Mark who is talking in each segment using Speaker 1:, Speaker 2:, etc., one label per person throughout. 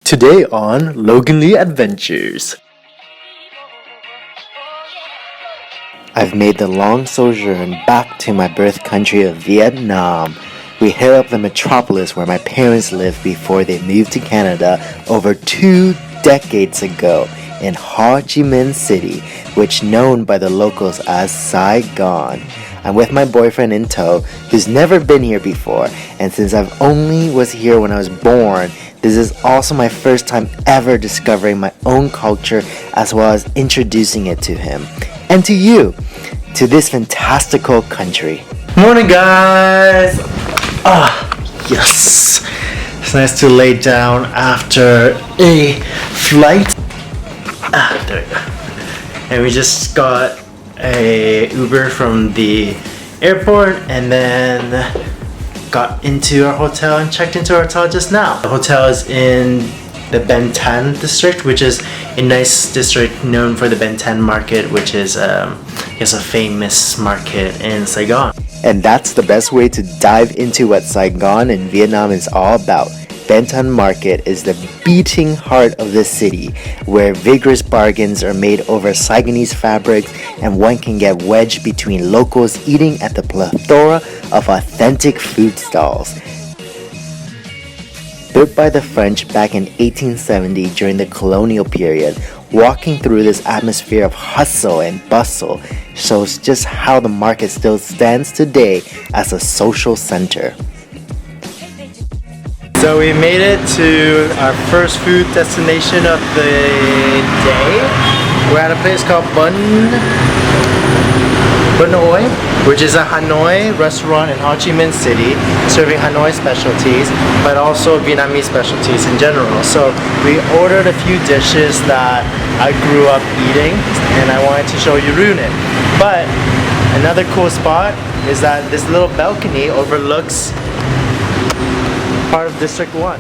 Speaker 1: Today on Logan Lee Adventures. I've made the long sojourn back to my birth country of Vietnam. We hit up the metropolis where my parents lived before they moved to Canada over 2 decades ago in Ho Chi Minh City, which known by the locals as Saigon. I'm with my boyfriend in tow, who's never been here before, and since I've only was here when I was born, this is also my first time ever discovering my own culture as well as introducing it to him and to you, to this fantastical country. Morning, guys! Yes! It's nice to lay down after a flight. There we go. And we just got a Uber from the airport and then got into our hotel and checked into our hotel just now. The hotel is in the THANH district, which is a nice district known for the THANH market, which is I guess a famous market in Saigon. And that's the best way to dive into what Saigon and Vietnam is all about. THANH Market is the beating heart of the city, where vigorous bargains are made over Saigonese fabrics and one can get wedged between locals eating at the plethora of authentic food stalls. Built by the French back in 1870 during the colonial period, walking through this atmosphere of hustle and bustle shows just how the market still stands today as a social center. So we made it to our first food destination of the day. We're at a place called BANH, which is a Hanoi restaurant in Ho Chi Minh City, serving Hanoi specialties, but also Vietnamese specialties in general. So we ordered a few dishes that I grew up eating, and I wanted to show you Reunify. But another cool spot is that this little balcony overlooks part of District 1.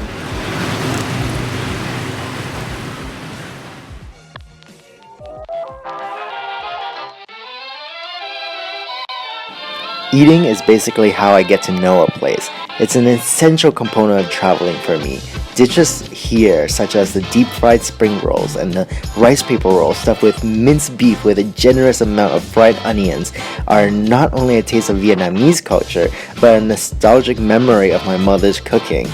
Speaker 1: Eating is basically how I get to know a place. It's an essential component of traveling for me. Dishes here, such as the deep fried spring rolls and the rice paper rolls stuffed with minced beef with a generous amount of fried onions, are not only a taste of Vietnamese culture, but a nostalgic memory of my mother's cooking.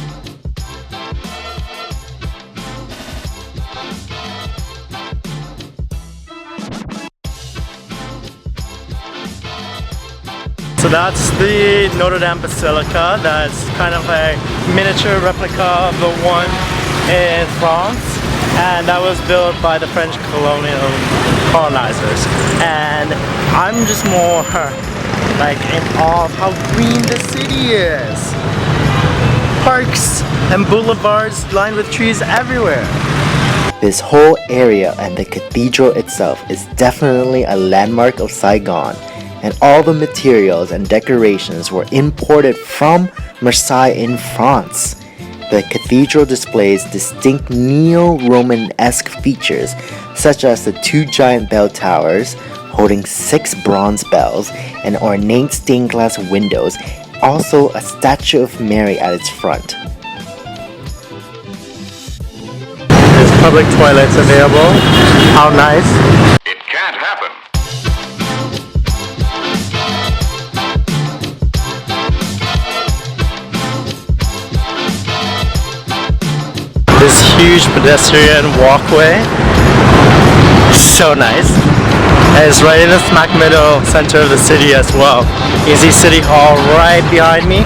Speaker 1: So that's the Notre Dame Basilica. That's kind of a miniature replica of the one in France, and that was built by the French colonizers. And I'm just more like in awe of how green the city is. Parks and boulevards lined with trees everywhere. This whole area and the cathedral itself is definitely a landmark of Saigon. And all the materials and decorations were imported from Marseille in France. The cathedral displays distinct neo-Romanesque features, such as the 2 giant bell towers holding 6 bronze bells and ornate stained glass windows, also a statue of Mary at its front. There's public toilets available. How nice.
Speaker 2: It can't happen.
Speaker 1: This huge pedestrian walkway, so nice, and it's right in the smack middle center of the city as well. You see City Hall right behind me,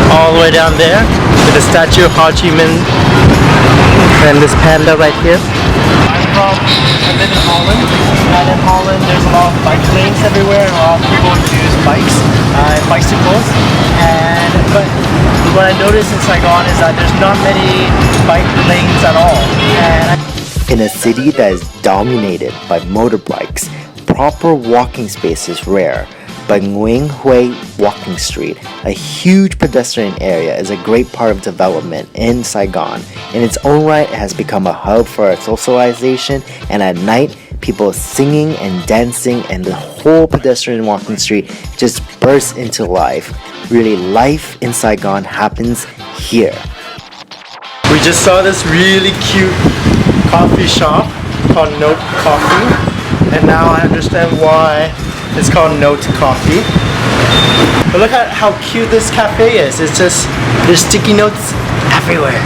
Speaker 1: all the way down there, with the statue of Ho Chi Minh, and this panda right here. I live in Holland, and in Holland there's a lot of bike lanes everywhere, and a lot of people use bikes and bicycles, but what I noticed in Saigon is that there's not many bike lanes at all. In a city that is dominated by motorbikes, proper walking space is rare. But NGUYEN Walking Street, a huge pedestrian area, is a great part of development in Saigon. In its own right, it has become a hub for socialization, and at night, people singing and dancing, and the whole pedestrian walking street just bursts into life. Really, life in Saigon happens here. We just saw this really cute coffee shop called Note Coffee, and now I understand why it's called Note Coffee. But look at how cute this cafe is. It's just, there's sticky notes everywhere.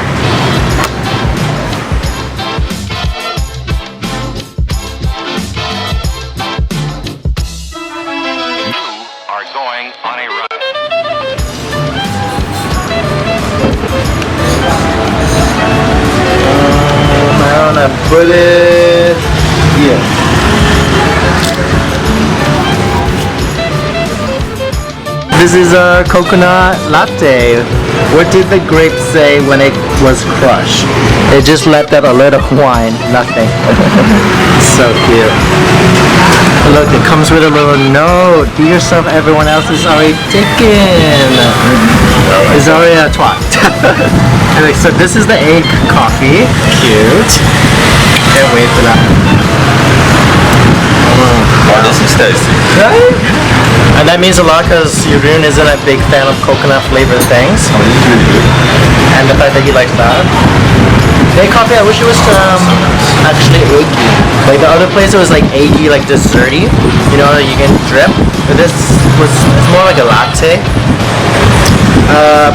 Speaker 1: Put it here. This is a coconut latte. What did the grape say when it was crushed? It just let out a little wine, nothing. So cute. Look, it comes with a little note. Do yourself, everyone else is already taken. It's already a twat. Anyway, so this is the egg coffee. Cute. Can't wait for that.
Speaker 2: Oh, this is tasty.
Speaker 1: Right? And that means a lot because Yurun isn't a big fan of coconut flavored things.
Speaker 2: Oh, this is really good.
Speaker 1: And the fact that he likes that. Egg coffee, I wish it was actually eggy. Like the other place it was like eggy, like desserty. You know, you can drip. But this was, it's more like a latte.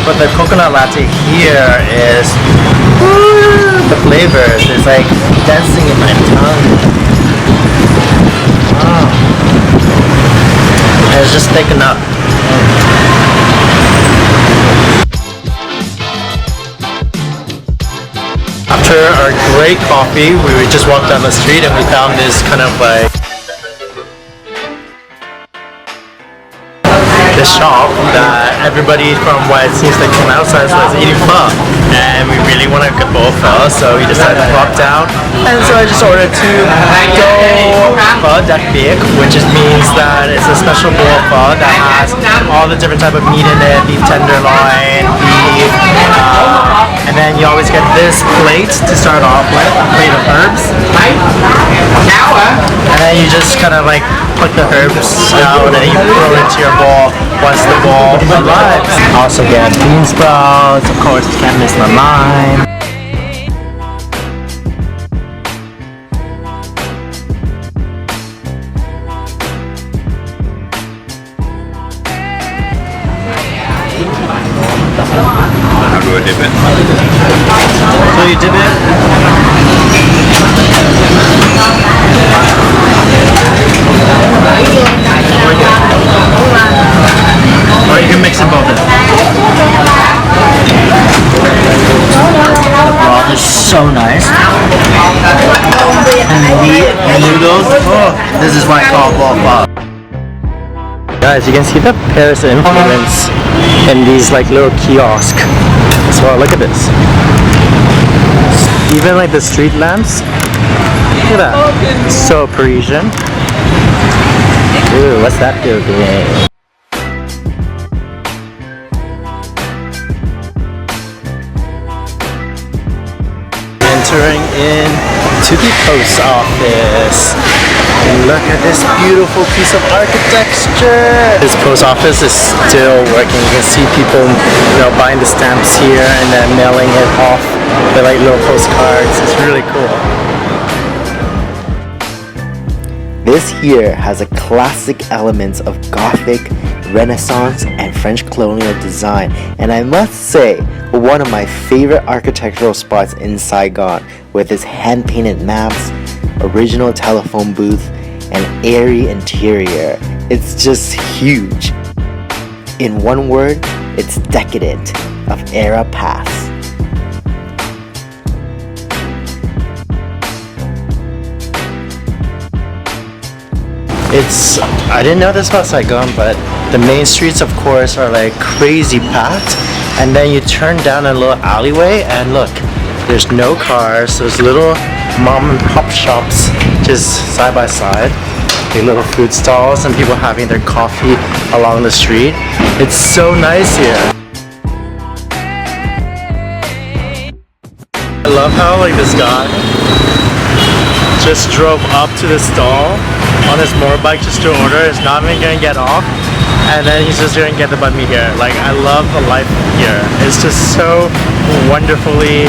Speaker 1: But the coconut latte here is, the flavors is like dancing in my tongue. Wow. And it's just thick enough. After our great coffee, we just walked down the street and we found this kind of like the shop that everybody from what it seems like from outside was eating pho, and we really want to get both pho, so we decided to pop down, and so I just ordered two pho dak biek, which just means that it's a special bowl of pho that has all the different type of meat in it, beef tenderloin, beef, and then you always get this plate to start off with, a plate of herbs, and then you just kind of like put the herbs out and then you throw it into your bowl once the bowl arrives. Also get bean sprouts, of course can't miss the lime.
Speaker 2: How do I dip it?
Speaker 1: So you dip it? Or you can mix it both in. The broth is so nice. And the meat and noodles. Oh, this is what I call ball pho. Guys, you can see the Paris influence in these like little kiosks. So look at this. Even like the street lamps. Look at that. So Parisian. Ooh, what's that feel doing? Entering in to the post office. And look at this beautiful piece of architecture. This post office is still working. You can see people, buying the stamps here and then mailing it off with like little postcards. It's really cool. This here has a classic elements of Gothic, Renaissance, and French colonial design, and I must say, one of my favorite architectural spots in Saigon, with its hand-painted maps, original telephone booth, and airy interior. It's just huge. In one word, it's decadent, of era past. I didn't know this about Saigon, but the main streets of course are like crazy packed, and then you turn down a little alleyway and look, there's no cars, there's little mom and pop shops just side by side, like little food stalls and people having their coffee along the street. It's so nice here. I love how like this guy just drove up to the stall on his motorbike just to order. It's not even gonna get off, and then he's just gonna get the banh mi here. Like, I love the life here. It's just so wonderfully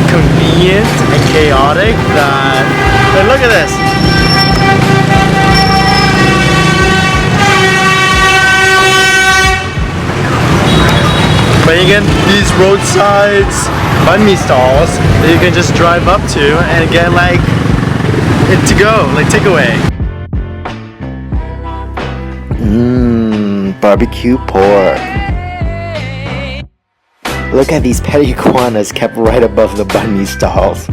Speaker 1: convenient and chaotic that, but look at this. But again, these roadsides banh mi stalls that you can just drive up to and get like it to go, like takeaway.
Speaker 3: Barbecue pork. Look at these petty iguanas kept right above the banh mi stalls.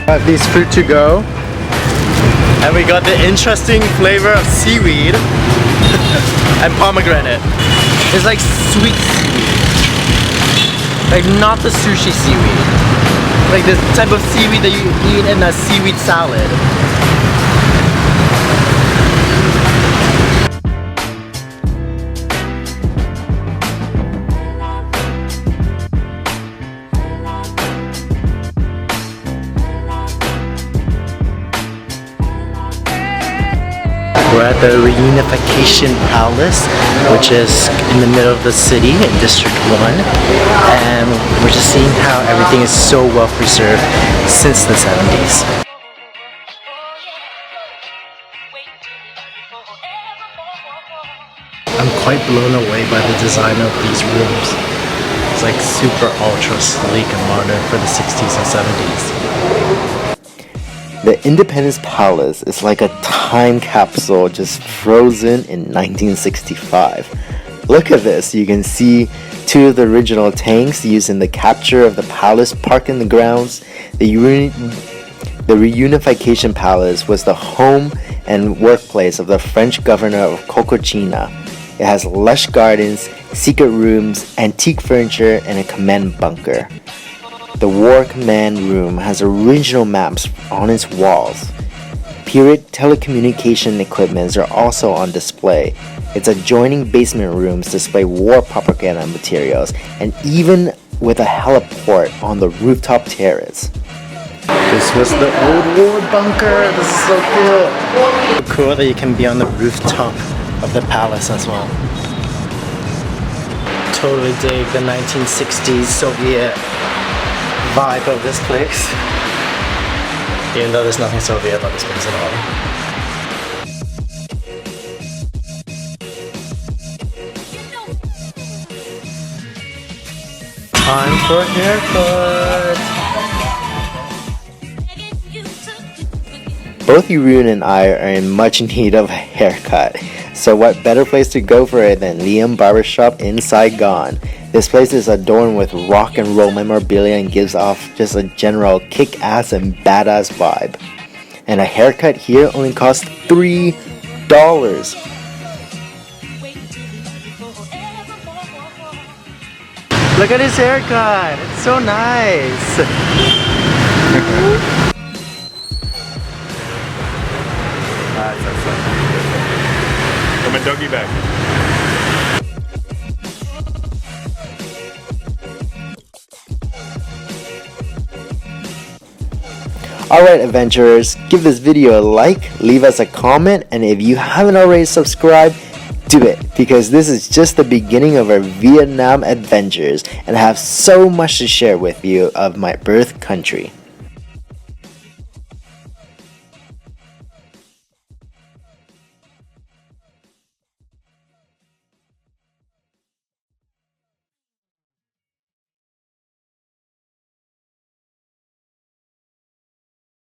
Speaker 1: Got these fruit to go, and we got the interesting flavor of seaweed and pomegranate. It's like sweet seaweed, like not the sushi seaweed, like the type of seaweed that you eat in a seaweed salad. We're at the Reunification Palace, which is in the middle of the city in District 1, and we're just seeing how everything is so well preserved since the 70s. I'm quite blown away by the design of these rooms. It's like super ultra sleek and modern for the 60s and 70s.
Speaker 3: The Independence Palace is like a time capsule just frozen in 1965. Look at this, you can see two of the original tanks used in the capture of the palace parked in the grounds. The Reunification Palace was the home and workplace of the French governor of Cochinchina. It has lush gardens, secret rooms, antique furniture, and a command bunker. The War Command Room has original maps on its walls. Period telecommunication equipments are also on display. Its adjoining basement rooms display war propaganda materials, and even with a heliport on the rooftop terrace.
Speaker 1: This was the old war bunker. This is so cool. So cool that you can be on the rooftop of the palace as well. Totally dig the 1960s Soviet vibe of this place, even though there's nothing Soviet about this place at all. Time for a haircut.
Speaker 3: Both Jeroen and I are in much need of a haircut, so what better place to go for it than LIEM Barbershop in Saigon. This place is adorned with rock and roll memorabilia and gives off just a general kick-ass and badass vibe. And a haircut here only costs $3.
Speaker 1: Look at his haircut. It's so nice.
Speaker 2: Come a doggy bag.
Speaker 3: Alright adventurers, give this video a like, leave us a comment, and if you haven't already subscribed, do it, because this is just the beginning of our Vietnam adventures, and I have so much to share with you of my birth country.